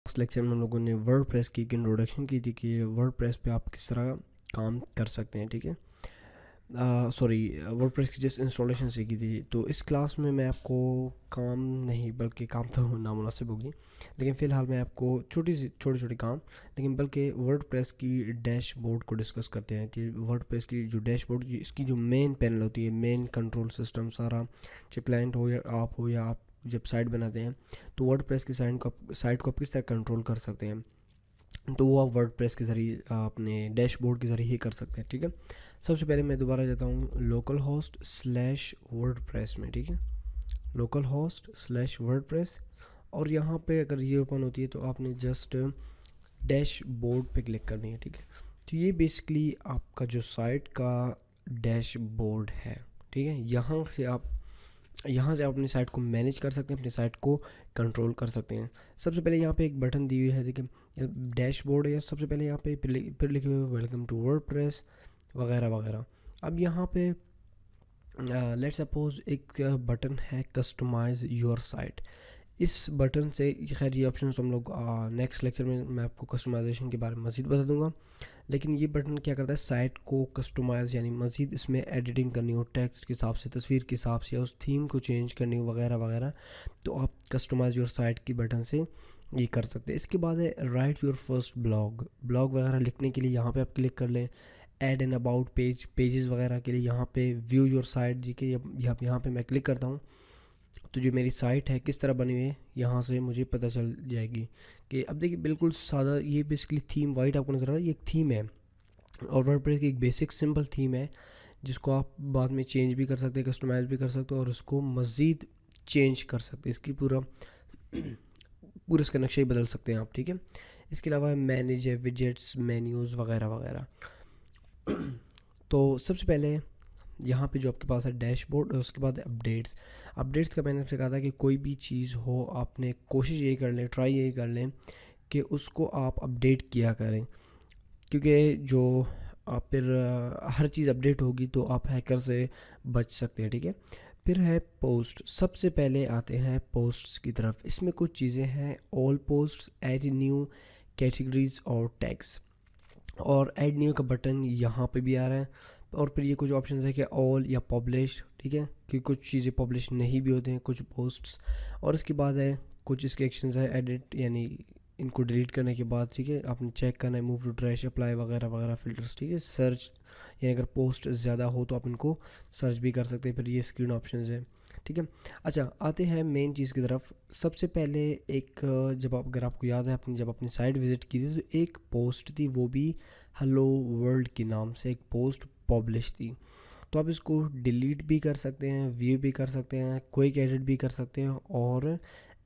Last lecture में हम लोगों ने वर्डप्रेस की एक इंट्रोडक्शन की थी कि वर्डप्रेस पे आप किस तरह काम कर सकते हैं, ठीक है। सॉरी, वर्डप्रेस की जस्ट इंस्टॉलेशन सीखी थी। तो इस क्लास में मैं आपको काम नहीं, बल्कि काम तो नामुनासिब होगी, लेकिन फ़िलहाल मैं आपको छोटे छोटे काम, लेकिन बल्कि वर्डप्रेस की डैशबोर्ड को डिस्कस करते हैं कि वर्डप्रेस की जो डैशबोर्ड, इसकी जो मेन पैनल होती है, मेन कंट्रोल सिस्टम सारा, चाहे क्लाइंट हो या आप जब साइट बनाते हैं तो वर्डप्रेस की साइट को आप किस तरह कंट्रोल कर सकते हैं, तो वो आप वर्डप्रेस के ज़रिए अपने डैशबोर्ड के ज़रिए ही कर सकते हैं, ठीक है। सबसे पहले मैं दोबारा जाता हूँ लोकल होस्ट स्लैश वर्डप्रेस में, ठीक है, लोकल होस्ट स्लैश वर्डप्रेस। और यहाँ पे अगर ये ओपन होती है तो आपने जस्ट डैशबोर्ड पे क्लिक करनी है, ठीक है। तो ये बेसिकली आपका जो साइट का डैशबोर्ड है, ठीक है। यहाँ से आप अपनी साइट को मैनेज कर सकते हैं, अपनी साइट को कंट्रोल कर सकते हैं। सबसे पहले यहाँ पे एक बटन दी हुई है, देखिए डैशबोर्ड है। सबसे पहले यहाँ पे फिर लिखे हुए वेलकम टू वर्डप्रेस वगैरह वगैरह। अब यहाँ पे लेट्स सपोज एक बटन है कस्टमाइज योर साइट। इस बटन से, खैर ये ऑप्शन हम लोग नेक्स्ट लेक्चर में मैं आपको कस्टमाइजेशन के बारे में मज़ीद बता दूंगा, लेकिन ये बटन क्या करता है, साइट को कस्टमाइज़ यानी मज़ीद इसमें एडिटिंग करनी हो, टेक्स्ट के हिसाब से, तस्वीर के हिसाब से, या उस थीम को चेंज करनी हो वगैरह वगैरह, तो आप कस्टमाइज़ योर साइट की बटन से ये कर सकते हैं। इसके बाद है राइट योर फर्स्ट ब्लॉग वगैरह लिखने के लिए यहाँ पे आप क्लिक कर लें। ऐड एन अबाउट पेजेस वगैरह के लिए यहाँ पे व्यू योर साइट जी के यहाँ पे मैं क्लिक करता हूँ, तो जो मेरी साइट है किस तरह बनी हुई है यहाँ से मुझे पता चल जाएगी। कि अब देखिए बिल्कुल सादा, ये बेसिकली थीम वाइट आपको नज़र आ रहा है, ये एक थीम है और वर्डप्रेस की एक बेसिक सिंपल थीम है जिसको आप बाद में चेंज भी कर सकते हैं, कस्टमाइज़ भी कर सकते हो और उसको मज़ीद चेंज कर सकते हैं, इसकी पूरा इसका नक्शा ही बदल सकते हैं आप, ठीक है। इसके अलावा मैनेज है, विजेट्स, मेन्यूज़ वगैरह वगैरह। तो सबसे पहले यहाँ पे जो आपके पास है डैशबोर्ड, और उसके बाद अपडेट्स का मैंने आपसे कहा था कि कोई भी चीज़ हो आपने कोशिश यही कर लें, ट्राई यही कर लें कि उसको आप अपडेट किया करें, क्योंकि जो आप फिर हर चीज़ अपडेट होगी तो आप हैकर से बच सकते हैं, ठीक है। फिर है पोस्ट। सबसे पहले आते हैं पोस्ट्स की तरफ। इसमें कुछ चीज़ें हैं, all posts, add new, categories और टैग्स। और ऐड न्यू का बटन यहाँ पे भी आ रहा है। और फिर ये कुछ ऑप्शन है कि ऑल या पब्लिश, ठीक है, कि कुछ चीज़ें पब्लिश नहीं भी होते हैं कुछ पोस्ट्स। और इसके बाद है कुछ इसके एक्शंस है, एडिट यानी इनको डिलीट करने के बाद, ठीक है, आपने चेक करना है, मूव टू ट्रैश, अप्लाई वगैरह वगैरह, फिल्टर्स, ठीक है, सर्च यानी अगर पोस्ट ज़्यादा हो तो आप इनको सर्च भी कर सकते हैं। फिर ये स्क्रीन ऑप्शन है, ठीक है। अच्छा, आते हैं मेन चीज़ की तरफ। सबसे पहले एक जब आप, अगर आपको याद है, जब अपनी साइट विज़िट की थी तो एक पोस्ट थी, वो भी हेलो वर्ल्ड के नाम से एक पोस्ट पब्लिश थी। तो आप इसको डिलीट भी कर सकते हैं, व्यू भी कर सकते हैं, क्विक एडिट भी कर सकते हैं और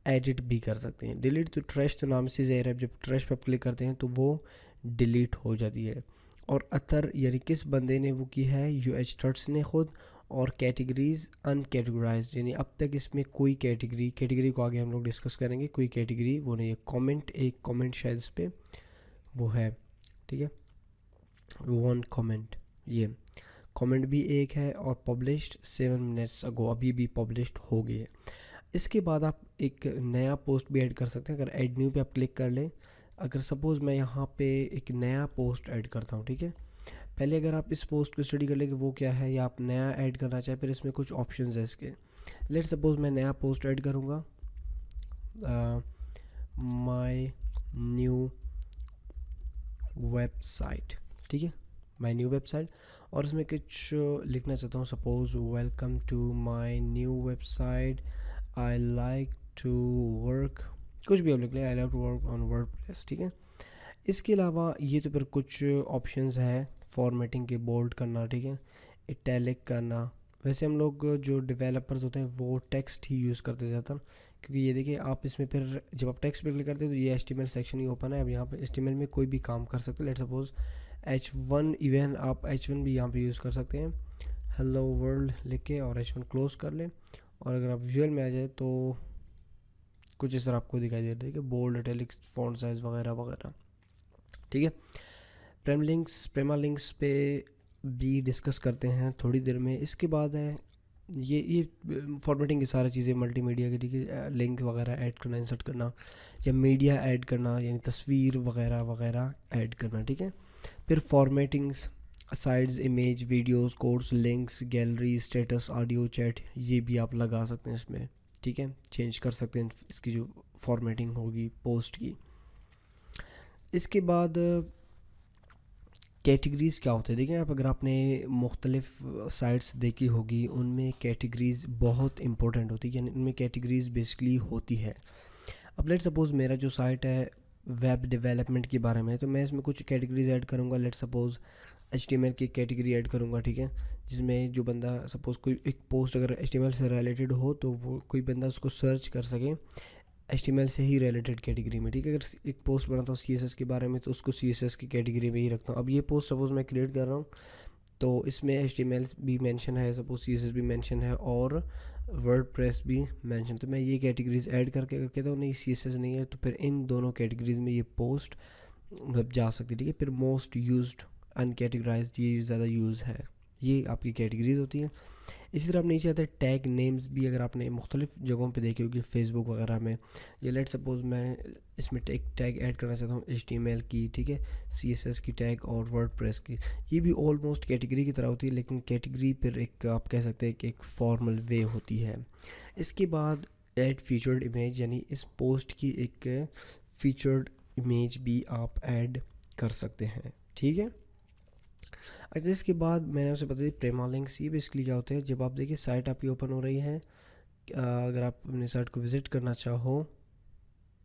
एडिट भी कर सकते हैं। डिलीट तो ट्रैश तो नाम से ज़ाहिर है, जब ट्रैश पर क्लिक करते हैं तो वो डिलीट हो जाती है। और अतर यानी किस बंदे ने वो की है, UH टर्ट्स ने खुद। और कैटेगरीज अनकैटेगराइज्ड, यानी अब तक इसमें कोई कैटेगरी को आगे हम लोग डिस्कस करेंगे, कोई कैटेगरी वो नहीं है। कमेंट, एक कमेंट शायद इस पर वो है, ठीक है, वन कमेंट, ये कमेंट भी एक है। और पब्लिश्ड 7 मिनट्स अगो, अभी भी पब्लिश्ड हो गई है। इसके बाद आप एक नया पोस्ट भी ऐड कर सकते हैं। अगर ऐड न्यू पे आप क्लिक कर लें, अगर सपोज़ मैं यहाँ पे एक नया पोस्ट ऐड करता हूँ, ठीक है, पहले अगर आप इस पोस्ट को स्टडी कर लें कि वो क्या है या आप नया ऐड करना चाहें, फिर इसमें कुछ ऑप्शंस है इसके। लेट सपोज़ मैं नया पोस्ट ऐड करूँगा, माय न्यू वेबसाइट, ठीक है, माय न्यू वेबसाइट। और इसमें कुछ लिखना चाहता हूँ, suppose welcome to my new website, I like to work, कुछ भी आप लिख लें, I like to work on WordPress, ठीक है। इसके अलावा ये तो फिर कुछ ऑप्शंस है, फॉर्मेटिंग के, बोल्ड करना, ठीक है, इटैलिक करना। वैसे हम लोग जो डेवलपर्स होते हैं वो टेक्स्ट ही यूज़ करते ज़्यादातर, क्योंकि ये देखिए आप इसमें फिर जब आप टेक्स्ट पे क्लिक करते हैं तो ये HTML सेक्शन ही ओपन है। अब यहाँ पे HTML में कोई भी काम कर सकते हैं। लेट सपोज H1, इवन आप H1 भी यहाँ पे यूज़ कर सकते हैं, हेलो वर्ल्ड लिख के, और H1 क्लोज कर लें। और अगर आप विजुअल में आ जाए तो कुछ इस तरह आपको दिखाई दे रहा है कि बोल्ड, इटैलिक, फॉन्ट साइज़ वगैरह वगैरह, ठीक है। प्रेमा लिंक्स पे भी डिस्कस करते हैं थोड़ी देर में। इसके बाद है ये फॉर्मेटिंग की सारी चीज़ें मल्टीमीडिया की, ठीक है, लिंक वगैरह ऐड करना, इंसर्ट करना, या मीडिया ऐड करना यानी तस्वीर वगैरह वगैरह ऐड करना, ठीक है। फिर formattings, sides, image, videos, codes, links, gallery, status, audio, chat, ये भी आप लगा सकते हैं इसमें, ठीक है, चेंज कर सकते हैं इसकी जो फॉर्मेटिंग होगी पोस्ट की। इसके बाद कैटेगरीज़ क्या होते हैं, देखिए आप, अगर आपने मुख्तलिफ साइट्स देखी होगी उनमें कैटेगरीज़ बहुत इंपॉर्टेंट होती है, यानी उनमें कैटेगरीज़ बेसिकली होती है। अब लेट सपोज़ मेरा जो साइट है वेब डेवलपमेंट के बारे में है, तो मैं इसमें कुछ कैटेगरीज ऐड करूँगा। लेट सपोज़ HTML की कैटेगरी ऐड करूँगा, ठीक है, जिसमें जो बंदा सपोज़ कोई एक पोस्ट अगर HTML से रिलेटेड हो तो वो कोई बंदा उसको सर्च कर सके HTML से ही रिलेटेड कैटेगरी में, ठीक है। अगर एक पोस्ट बनाता हूँ CSS के बारे में तो उसको CSS की कैटेगरी में ही रखता हूँ। अब ये पोस्ट सपोज़ मैं क्रिएट कर रहा हूँ तो इसमें HTML भी मेंशन है, सपोज CSS भी मेंशन है और वर्डप्रेस भी मेंशन, तो मैं ये कैटेगरीज ऐड करके करके तो नहीं, CSS नहीं है तो फिर इन दोनों कैटेगरीज में ये पोस्ट मतलब जा सकती है, ठीक है। फिर मोस्ट यूज्ड, अनकैटेगराइज्ड, ये ज़्यादा यूज़ है, ये आपकी कैटेगरीज होती हैं। इसी तरह आप नीचे आते हैं टैग नेम्स भी, अगर आपने मुख्तलिफ जगहों पे देखे होगी फेसबुक वगैरह में, या लेट सपोज़ मैं इसमें एक टैग ऐड करना चाहता हूँ HTML की, ठीक है, CSS की टैग और वर्डप्रेस की, ये भी ऑलमोस्ट कैटेगरी की तरह होती है, लेकिन कैटेगरी पर एक आप कह सकते हैं कि एक फॉर्मल वे होती है। इसके बाद ऐड फीचर्ड इमेज, यानी इस पोस्ट की एक फीचर्ड इमेज भी आप ऐड कर सकते हैं, ठीक है। अच्छा, इसके बाद मैंने आपसे बता दी प्रेमा लिंक्स, ये बेसिकली क्या होते हैं, जब आप देखिए साइट आपकी ओपन हो रही है, अगर आप अपनी साइट को विज़िट करना चाहो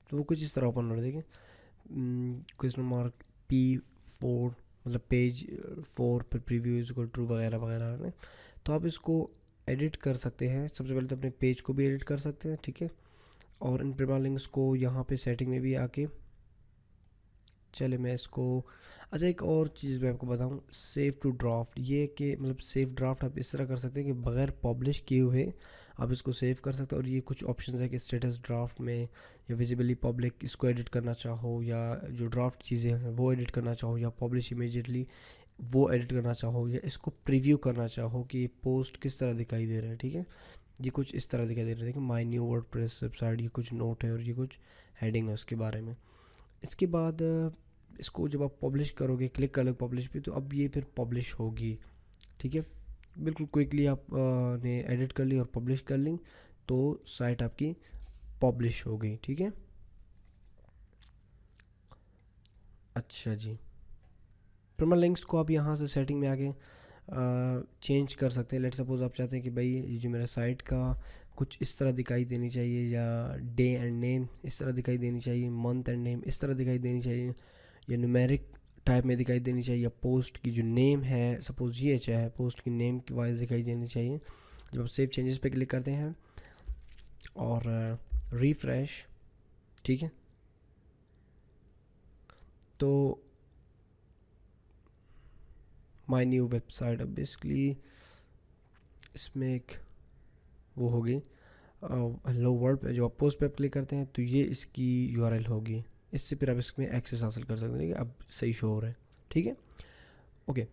तो वो कुछ इस तरह ओपन हो रहा है, देखिए क्वेश्चन मार्क P4 मतलब पेज 4 पर प्रीव्यू इज इक्वल ट्रू वगैरह वगैरह है, तो आप इसको एडिट कर सकते हैं। सबसे पहले तो अपने पेज को भी एडिट कर सकते हैं, ठीक है, और इन प्रेमा लिंक्स को यहाँ पे सेटिंग में भी आके, चले मैं इसको, अच्छा एक और चीज़ मैं आपको बताऊं, सेव टू ड्राफ्ट, ये कि मतलब सेव ड्राफ्ट आप इस तरह कर सकते हैं कि बगैर पब्लिश किए हुए आप इसको सेव कर सकते हैं। और ये कुछ ऑप्शंस है कि स्टेटस ड्राफ्ट में या विजिबली पब्लिक इसको एडिट करना चाहो, या जो ड्राफ्ट चीज़ें हैं वो एडिट करना चाहो, या पब्लिश इमीडिएटली वो एडिट करना चाहो, या इसको प्रीव्यू करना चाहो कि पोस्ट किस तरह दिखाई दे रहा है, ठीक है, ये कुछ इस तरह दिखाई दे रहा है। देखिए माई न्यू वर्डप्रेस वेबसाइट, ये कुछ नोट है और ये कुछ हेडिंग है उसके बारे में। इसके बाद इसको जब आप पब्लिश करोगे, क्लिक कर लो पब्लिश पे, तो अब ये फिर पब्लिश होगी, ठीक है, बिल्कुल क्विकली आप ने एडिट कर ली और पब्लिश कर ली तो साइट आपकी पब्लिश हो गई, ठीक है। अच्छा जी, प्रीमियर लिंक्स को आप यहाँ से सेटिंग में आके चेंज कर सकते हैं। लेट सपोज आप चाहते हैं कि भाई ये जो मेरा साइट का कुछ इस तरह दिखाई देनी चाहिए, या डे एंड नेम इस तरह दिखाई देनी चाहिए, मंथ एंड नेम इस तरह दिखाई देनी चाहिए, या न्यूमेरिक टाइप में दिखाई देनी चाहिए, या पोस्ट की जो नेम है सपोज़ ये चाहे पोस्ट की नेम की वाइज दिखाई देनी चाहिए। जब आप सेव चेंजेस पे क्लिक करते हैं और रिफ्रेश, ठीक है, तो माय न्यू वेबसाइट, अब बेसिकली इसमें एक वो होगी हेलो वर्ड पे, जब आप पोस्ट पे क्लिक करते हैं तो ये इसकी URL होगी, इससे फिर आप इसमें एक्सेस हासिल कर सकते हैं। अब सही शो हो रहा है, ठीक है, ओके।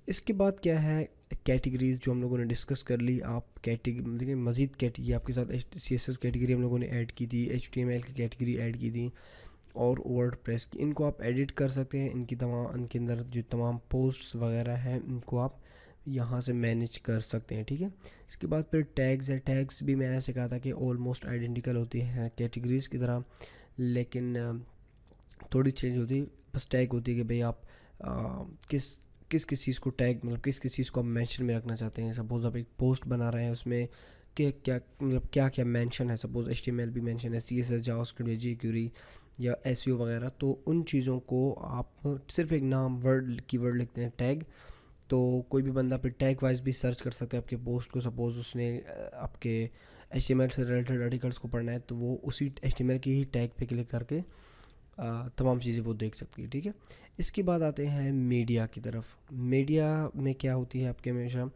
इसके बाद क्या है, कैटेगरीज जो हम लोगों ने डिस्कस कर ली। आप कैटेगरी देखिए मज़ीद कैटेगरी आपके साथ CSS कैटेगरी हम लोगों ने ऐड की थी, HTML की कैटेगरी ऐड की थी, और वर्डप्रेस की, इनको आप एडिट कर सकते हैं। इनके अंदर जो तमाम पोस्ट्स वगैरह हैं इनको आप यहाँ से मैनेज कर सकते हैं, ठीक है। इसके बाद फिर टैग्स है, टैग्स भी मैंने ऐसे कहा था कि ऑलमोस्ट आइडेंटिकल होती हैं कैटेगरीज़ की तरह, लेकिन थोड़ी चेंज होती है। बस टैग होती है कि भाई आप किस किस किस चीज़ को टैग मतलब किस किस चीज़ को आप मेंशन में रखना चाहते हैं। सपोज़ आप एक पोस्ट बना रहे हैं, उसमें क्या क्या मतलब क्या क्या मेंशन है, सपोज़ HTML भी मेंशन है, CSS जावास्क्रिप्ट या jQuery या SEO वगैरह, तो उन चीज़ों को आप सिर्फ एक नाम वर्ड कीवर्ड लिखते हैं टैग, तो कोई भी बंदा फिर टैग वाइज भी सर्च कर सकता है आपके पोस्ट को। सपोज़ उसने आपके HTML से रिलेटेड आर्टिकल्स को पढ़ना है तो वो उसी HTML की ही टैग पे क्लिक करके तमाम चीज़ें वो देख सकती है, ठीक है। इसके बाद आते हैं मीडिया की तरफ। मीडिया में क्या होती है आपके हमेशा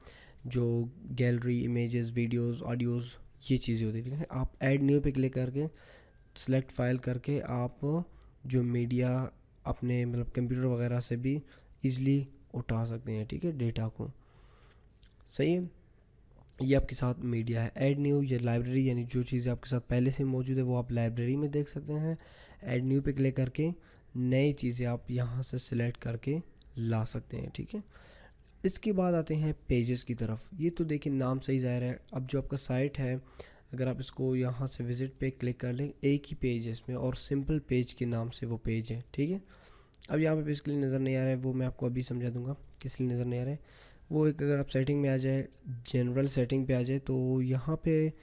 जो गैलरी, इमेजेस, वीडियोस, ऑडियोज़, ये चीज़ें होती है, ठीक है। आप ऐड न्यू पे क्लिक करके सेलेक्ट फाइल करके आप जो मीडिया अपने मतलब कंप्यूटर वगैरह से भी ईज़िली उठा सकते हैं, ठीक है, डेटा को, सही है। ये आपके साथ मीडिया है। ऐड न्यू या लाइब्रेरी, यानी जो चीज़ें आपके साथ पहले से मौजूद है वो आप लाइब्रेरी में देख सकते हैं। ऐड न्यू पे क्लिक करके नई चीज़ें आप यहाँ से सिलेक्ट करके ला सकते हैं, ठीक है। इसके बाद आते हैं पेजेस की तरफ। ये तो देखिए नाम सही ज़ाहिर है। अब जो आपका साइट है, अगर आप इसको यहाँ से विज़िट पे क्लिक कर लें, एक ही पेज है इसमें और सिंपल पेज के नाम से वो पेज है, ठीक है। अब यहाँ पे बेसिकली नज़र नहीं आ रहा है, वो मैं आपको अभी समझा दूंगा किस लिए नज़र नहीं आ रहा है वो। एक अगर आप सेटिंग में आ जाए, जनरल सेटिंग पे आ जाए, तो यहाँ पे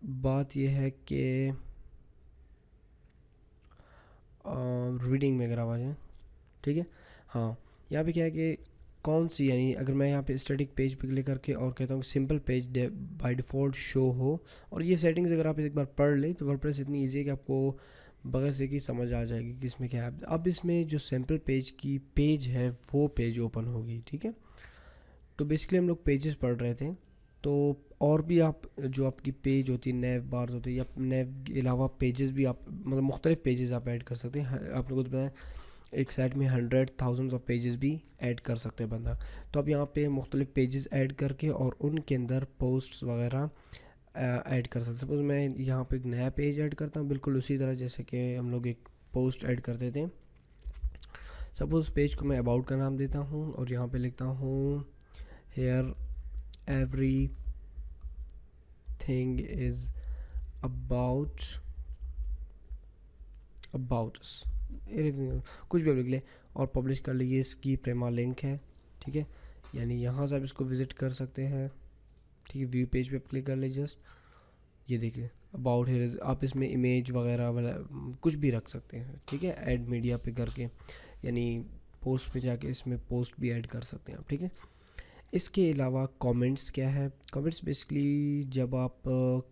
बात ये है कि रीडिंग में अगर आप आ जाए, ठीक है। हाँ, यहाँ पे क्या है कि कौन सी, यानी अगर मैं यहाँ पे स्टैटिक पेज पे क्लिक करके और कहता हूँ simple page by default show हो, और ये सेटिंग्स अगर आप एक बार पढ़ लें तो वर्डप्रेस इतनी ईजी है कि आपको बगैर से कि समझ आ जाएगी कि इसमें क्या है। अब इसमें जो सिंपल पेज की पेज है वो पेज ओपन होगी, ठीक है। तो बेसिकली हम लोग पेजेस पढ़ रहे थे, तो और भी आप जो आपकी पेज होती है, नेव बार्स होती है, या नेव के अलावा पेजेस भी आप मतलब मुख्तलिफ पेजेस आप ऐड कर सकते हैं। आप लोगों को बताएं एक साइट में 100,000 ऑफ पेजेस भी ऐड कर सकते हैं बंदा। तो अब यहाँ पे मुख्तलिफ पेजेस ऐड करके और उनके अंदर पोस्ट्स वगैरह ऐड कर सकते हैं। सपोज मैं यहाँ पे एक नया पेज ऐड करता हूँ, बिल्कुल उसी तरह जैसे कि हम लोग एक पोस्ट ऐड करते थे। सपोज पेज को मैं अबाउट का नाम देता हूँ और यहाँ पे लिखता हूँ here everything is about us, कुछ भी आप लिख लें और पब्लिश कर लीजिए। इसकी प्रेमा लिंक है, ठीक है, यानी यहाँ से आप इसको विज़िट कर सकते हैं, ठीक है। व्यू पेज पे आप क्लिक कर लीजिए, जस्ट ये देखिए अबाउट है। आप इसमें इमेज वगैरह वाला कुछ भी रख सकते हैं, ठीक है। ऐड मीडिया पे करके, यानी पोस्ट पे जाके इसमें पोस्ट भी ऐड कर सकते हैं आप, ठीक है। इसके अलावा कमेंट्स क्या है? कमेंट्स बेसिकली जब आप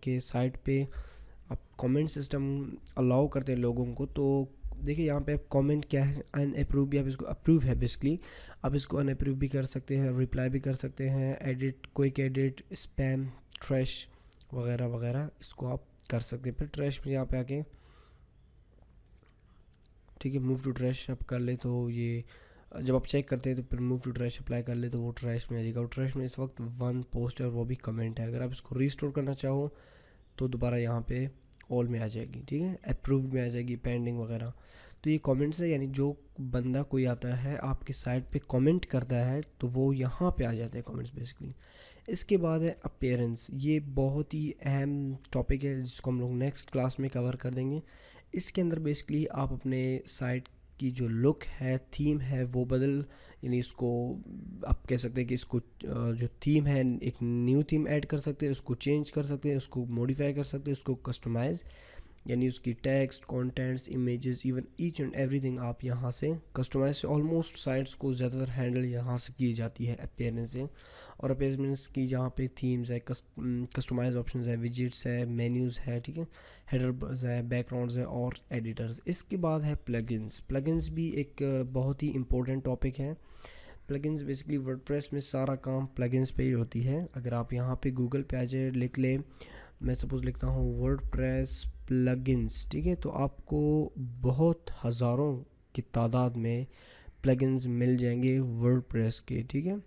के साइट पे आप कमेंट सिस्टम अलाउ करते हैं लोगों को, तो देखिए यहाँ पे आप कमेंट क्या है, अनअप्रूव भी आप इसको अप्रूव है बेसिकली, आप इसको अनअप्रूव भी कर सकते हैं, रिप्लाई भी कर सकते हैं, edit, quick edit, spam, trash वगैरह वगैरह इसको आप कर सकते हैं। फिर ट्रैश में यहाँ पे आके, ठीक है, मूव टू ट्रैश आप कर ले, तो ये जब आप चेक करते हैं तो फिर मूव टू ट्रैश अप्लाई कर ले तो वो ट्रैश में आ जाएगा। और ट्रैश में इस वक्त 1 पोस्ट है और वो भी कमेंट है। अगर आप इसको रीस्टोर करना चाहो तो दोबारा यहाँ पे ऑल में आ जाएगी, ठीक है, अप्रूव्ड में आ जाएगी, पेंडिंग वगैरह। तो ये कमेंट्स है, यानी जो बंदा कोई आता है आपके साइट पे कमेंट करता है तो वो यहाँ पे आ जाते हैं कमेंट्स बेसिकली। इसके बाद है अपीयरेंस। ये बहुत ही अहम टॉपिक है जिसको हम लोग नेक्स्ट क्लास में कवर कर देंगे। इसके अंदर बेसिकली आप अपने साइट की जो लुक है, थीम है, वो बदल, यानी इसको आप कह सकते हैं कि इसको जो थीम है एक न्यू थीम ऐड कर सकते हैं, उसको चेंज कर सकते हैं, उसको मॉडिफाई कर सकते हैं, उसको कस्टमाइज़, यानी उसकी text, contents, images, even each and everything आप यहाँ से कस्टमाइज से ऑलमोस्ट साइट्स को ज़्यादातर हैंडल यहाँ से की जाती है अपीयरेंस से। और अपीयरेंस की जहाँ पे थीम्स है, कस्टमाइज ऑप्शंस है, विजिट्स है, मेन्यूज़ है, ठीक है, हेडर्स है, बैकग्राउंड्स है और एडिटर्स। इसके बाद है प्लगइन्स। प्लगइन्स भी एक बहुत ही इंपॉर्टेंट टॉपिक है। प्लगइन्स बेसिकली वर्डप्रेस में सारा काम प्लगइन्स पे ही होती है। अगर आप यहाँ पे गूगल पे आ जाए, लिख ले, मैं सपोज़ लिखता हूँ वर्डप्रेस प्लगइन्स, ठीक है, तो आपको बहुत हज़ारों की तादाद में प्लगइन्स मिल जाएंगे वर्डप्रेस के, ठीक है।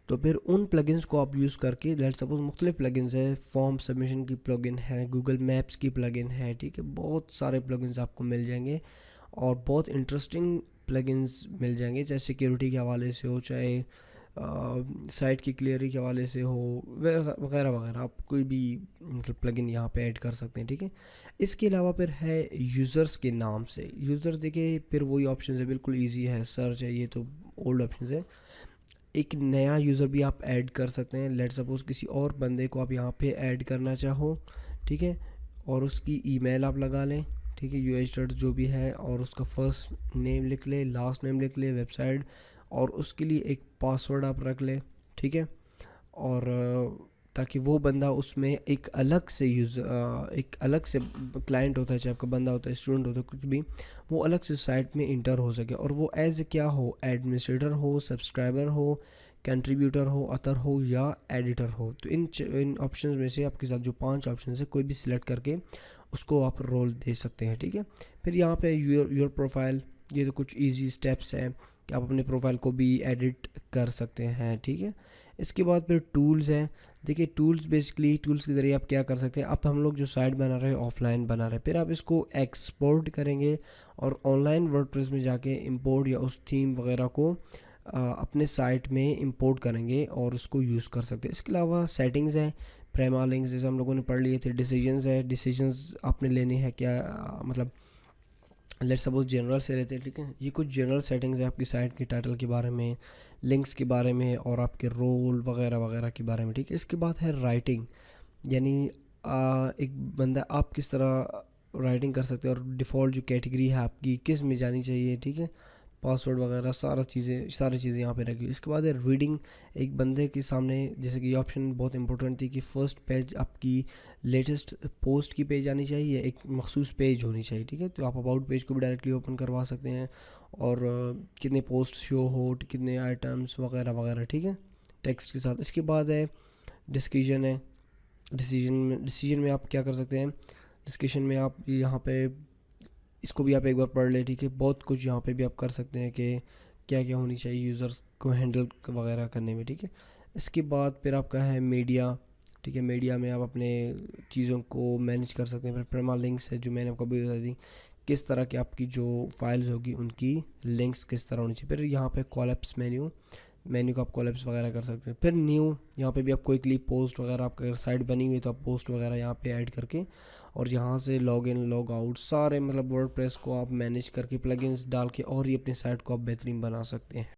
तो फिर उन प्लगइन्स को आप यूज़ करके, लेट्स सपोज मुख्तलिफ प्लगइन्स है, फॉर्म सबमिशन की प्लगइन है, गूगल मैप्स की प्लगइन है, ठीक है, बहुत सारे प्लगइन्स आपको मिल जाएंगे और बहुत इंटरेस्टिंग प्लगइन्स मिल जाएंगे, चाहे सिक्योरिटी के हवाले से हो, चाहे साइट की क्लियरिटी के हवाले से हो, वगैरह वगैरह। आप कोई भी मतलब प्लगइन यहाँ पे ऐड कर सकते हैं, ठीक है। इसके अलावा फिर है यूज़र्स के नाम से। यूज़र्स देखिए फिर वही ऑप्शन है, बिल्कुल इजी है, सर्च है, ये तो ओल्ड ऑप्शन है। एक नया यूज़र भी आप ऐड कर सकते हैं। लेट सपोज किसी और बंदे को आप यहाँ पे ऐड करना चाहो, ठीक है, और उसकी ईमेल आप लगा लें, ठीक है, UH जो भी है, और उसका फर्स्ट नेम लिख ले, लास्ट नेम लिख ले, वेबसाइट, और उसके लिए एक पासवर्ड आप रख ले, ठीक है। और ताकि वो बंदा उसमें एक अलग से एक अलग से क्लाइंट होता है, चाहे आपका बंदा होता है, स्टूडेंट होता है, कुछ भी, वो अलग से साइट में इंटर हो सके, और वो एज क्या हो, एडमिनिस्ट्रेटर हो, सब्सक्राइबर हो, कंट्रीब्यूटर हो, अथर हो या एडिटर हो। तो इन ऑप्शंस में से आपके साथ जो 5 ऑप्शन है कोई भी सिलेक्ट करके उसको आप रोल दे सकते हैं, ठीक है। फिर यहाँ पे योर प्रोफाइल, ये तो कुछ इजी स्टेप्स हैं कि आप अपने प्रोफाइल को भी एडिट कर सकते हैं, ठीक है। इसके बाद फिर टूल्स हैं। देखिए टूल्स बेसिकली टूल्स के ज़रिए आप क्या कर सकते हैं, अब हम लोग जो साइट बना रहे हैं ऑफलाइन बना रहे हैं, फिर आप इसको एक्सपोर्ट करेंगे और ऑनलाइन वर्डप्रेस में जाके इंपोर्ट या उस थीम वगैरह को अपने साइट में इंपोर्ट करेंगे और उसको यूज़ कर सकते हैं। इसके अलावा सेटिंग्स हैं, प्राइमरी लिंक्स जैसे हम लोगों ने पढ़ लिए थे, डिसीजंस है, डिसीजंस आपने लेने हैं क्या, मतलब लेट सपोज जनरल से लेते हैं, ठीक है। ये कुछ जनरल सेटिंग्स है आपकी साइट की टाइटल के बारे में, लिंक्स के बारे में और आपके रोल वगैरह वगैरह के बारे में, ठीक है। इसके बाद है राइटिंग, यानी एक बंदा आप किस तरह राइटिंग कर सकते हैं और डिफ़ॉल्ट जो कैटेगरी है आपकी किस में जानी चाहिए, ठीक है। पासवर्ड वगैरह सारी चीज़ें यहाँ पे रखी। इसके बाद है रीडिंग, एक बंदे के सामने जैसे कि ये ऑप्शन बहुत इंपॉर्टेंट थी कि फ़र्स्ट पेज आपकी लेटेस्ट पोस्ट की पेज आनी चाहिए, एक मखसूस पेज होनी चाहिए, ठीक है। तो आप अबाउट पेज को भी डायरेक्टली ओपन करवा सकते हैं और कितने पोस्ट शो हो, कितने आइटम्स वगैरह वगैरह, ठीक है, टेक्स्ट के साथ। इसके बाद है डिस्कशन है, डिसीजन में आप क्या कर सकते हैं, डिस्कशन में आप यहाँ पे इसको भी आप एक बार पढ़ लें, ठीक है। बहुत कुछ यहाँ पे भी आप कर सकते हैं कि क्या क्या होनी चाहिए यूज़र्स को हैंडल वगैरह करने में, ठीक है। इसके बाद फिर आपका है मीडिया, ठीक है। मीडिया में आप अपने चीज़ों को मैनेज कर सकते हैं। फिर प्रेमा लिंक्स है जो मैंने आपको अभी बता दी, किस तरह की आपकी जो फाइल्स होगी उनकी लिंक्स किस तरह होनी चाहिए। फिर यहाँ पे कॉलैप्स मेन्यू का आप कॉलैप्स वगैरह कर सकते हैं। फिर न्यू, यहाँ पे भी आप कोई क्लिप पोस्ट वगैरह आपका अगर साइट बनी हुई है तो आप पोस्ट वगैरह यहाँ पे ऐड करके और यहाँ से लॉग इन लॉग आउट सारे मतलब वर्डप्रेस को आप मैनेज करके प्लगइन्स डाल के और ही अपनी साइट को आप बेहतरीन बना सकते हैं।